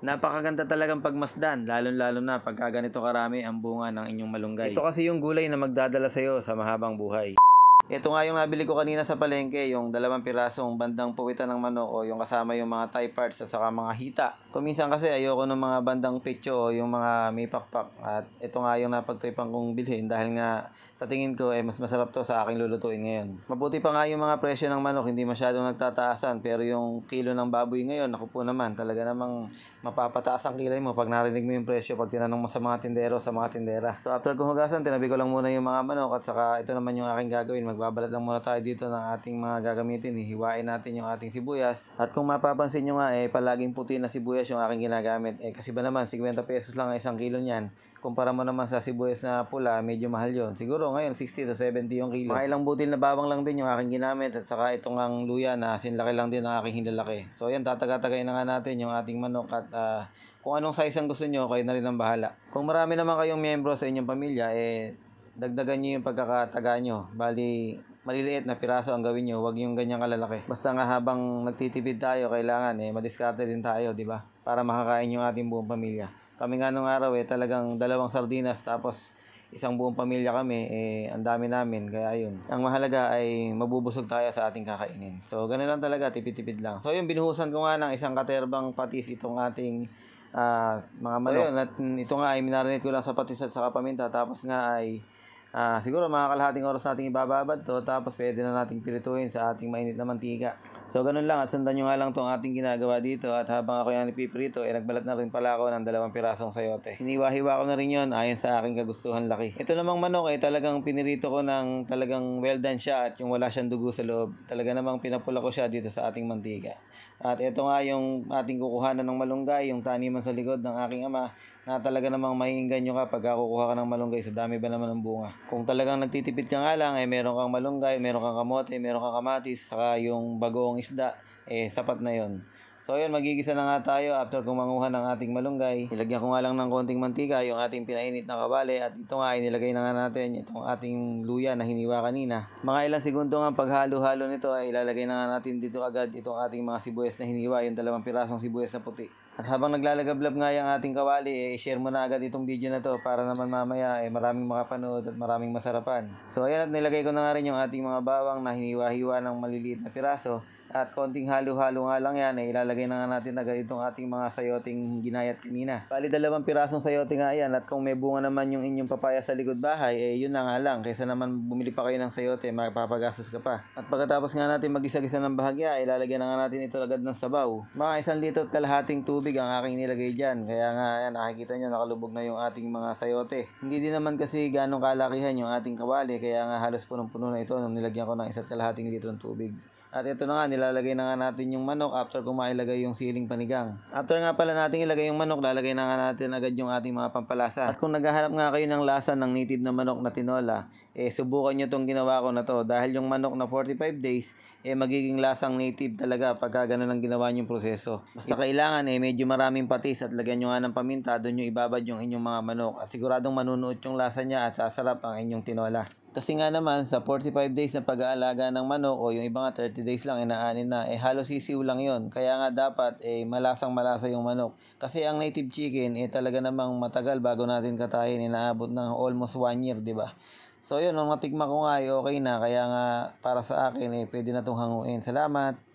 Napakaganda talagang pagmasdan, lalo-lalo na pagka ganito karami ang bunga ng inyong malunggay. Ito kasi yung gulay na magdadala sa'yo sa mahabang buhay. Ito nga yung nabili ko kanina sa palengke, yung 2 pirasong bandang puwitan ng manok o yung kasama yung mga thigh parts at saka mga hita. Kuminsan kasi ayoko ng mga bandang pitcho o yung mga may pakpak. At ito nga yung napagtripan kong bilhin dahil nga sa tingin ko mas masarap to sa aking lulutuin ngayon. Mabuti pa nga yung mga presyo ng manok, hindi masyadong nagtataasan, pero yung kilo ng baboy ngayon, naku po naman, talaga namang mapapataas ang kilay mo pag narinig mo yung presyo pag tinanong mo sa mga tindero, sa mga tindera. So after kong hugasan, tinabi ko lang muna yung mga manok at saka ito naman yung aking gagawin. Magbabalat lang muna tayo dito ng ating mga gagamitin. Hihiwain natin yung ating sibuyas. At kung mapapansin nyo nga, palaging puti na sibuyas yung aking ginagamit. Kasi ba naman, 50 pesos lang ang 1 kilo niyan. Kumpara mo naman sa sibuyas na pula, medyo mahal yon. Siguro ngayon 60 to 70 yung kilo. Mga ilang butil na bawang lang din yung aking ginamit at saka itong ang luya na sinlaki lang din ang aking hinlalaki. So yan, tataga-tagay na nga natin yung ating manok at kung anong size ang gusto nyo, kayo na rin ang bahala. Kung marami naman kayong miyembro sa inyong pamilya, dagdagan nyo yung pagkakataga nyo. Bali, maliliit na piraso ang gawin nyo, wag yung ganyang kalalaki. Basta nga habang nagtitipid tayo, kailangan madiskarte din tayo, di ba? Para makakain yung ating buong pamilya. Kami nga nung araw talagang 2 sardinas tapos isang buong pamilya kami, ang dami namin, kaya yun. Ang mahalaga ay mabubusog tayo sa ating kakainin. So, ganun lang talaga, tipid-tipid lang. So, yun, binuhusan ko nga ng isang katerbang patis itong ating mga manok. So, yun, at ito nga ay minarinate ko lang sa patis at saka paminta. Tapos nga ay siguro mga kalahating oras nating ibababad to. Tapos pwede na nating pirituin sa ating mainit na mantika. So ganun lang at sundan nyo nga lang itong ating ginagawa dito. At habang ako yung ipiprito, nagbalat na rin pala ako ng 2 pirasong sayote. Hiniwa-hiwa ko na rin yun ayon sa aking kagustuhan laki. Ito namang manok talagang pinirito ko ng talagang well done siya at yung wala siyang dugo sa loob. Talaga namang pinapula ko siya dito sa ating mantika. At ito nga yung ating kukuhanan ng malunggay, yung taniman sa likod ng aking ama, na talaga namang maiinganyo ka pag kukuha ka ng malunggay sa dami ba naman ng bunga. Kung talagang nagtitipid ka nga lang, meron kang malunggay, meron kang kamote, meron kang kamatis, saka yung bagoong isda, sapat na yon. So yun, magigisa na nga tayo after kumanguha ng ating malunggay. Nilagyan ko nga lang ng konting mantika yung ating pinainit na kawali at ito nga inilagay na nga natin itong ating luya na hiniwa kanina. Mga ilang segundo nga paghalo-halo nito ay ilalagay na nga natin dito agad itong ating mga sibuyas na hiniwa, yung 2 pirasong sibuyas na puti. At habang naglalagablab nga yung ating kawali, share mo na agad itong video na to para naman mamaya maraming makapanood at maraming masarapan. So ayan, at nilagay ko na nga rin yung ating mga bawang na hiniwa-hiwa ng maliliit na piraso. At konting halo-halo nga lang yan, ilalagay na nga natin agad itong ating mga sayoting ginayat kanina. Bali 2 pirasong sayote nga yan, at kung may bunga naman yung inyong papaya sa likod bahay, yun na nga lang. Kaysa naman bumili pa kayo ng sayote, mapapagastos ka pa. At pagkatapos nga natin magisa-gisa ng bahagya, ilalagay na nga natin ito agad ng sabaw. Mga 1 litro at kalahating tubig ang aking nilagay dyan. Kaya nga, yan, nakikita nyo, nakalubog na yung ating mga sayote. Hindi din naman kasi ganong kalakihan yung ating kawali, kaya nga halos punong-puno na ito nung nilagyan ko ng 1 kalahating litro ng tubig. At ito na nga, nilalagay na nga natin yung manok after kung mailagay yung siling panigang. After nga pala natin ilagay yung manok, lalagay na nga natin agad yung ating mga pampalasa. At kung naghahanap nga kayo ng lasa ng native na manok na tinola, subukan nyo tong ginawa ko na to. Dahil yung manok na 45 days, magiging lasang native talaga pagka ganun ang ginawa nyong proseso. Basta kailangan medyo maraming patis at lagyan nyo nga ng paminta, doon nyo ibabad yung inyong mga manok. At siguradong manunuot yung lasa niya at sasarap ang inyong tinola. Kasi nga naman, sa 45 days na pag-aalaga ng manok o yung iba nga 30 days lang, inaanin na, halos sisiw lang yon. Kaya nga dapat, malasang malasa yung manok. Kasi ang native chicken, talaga namang matagal bago natin katayin, inaabot ng almost 1 year, di ba? So yun, nung natikma ko nga, okay na. Kaya nga, para sa akin, pwede na itong hanguin. Salamat!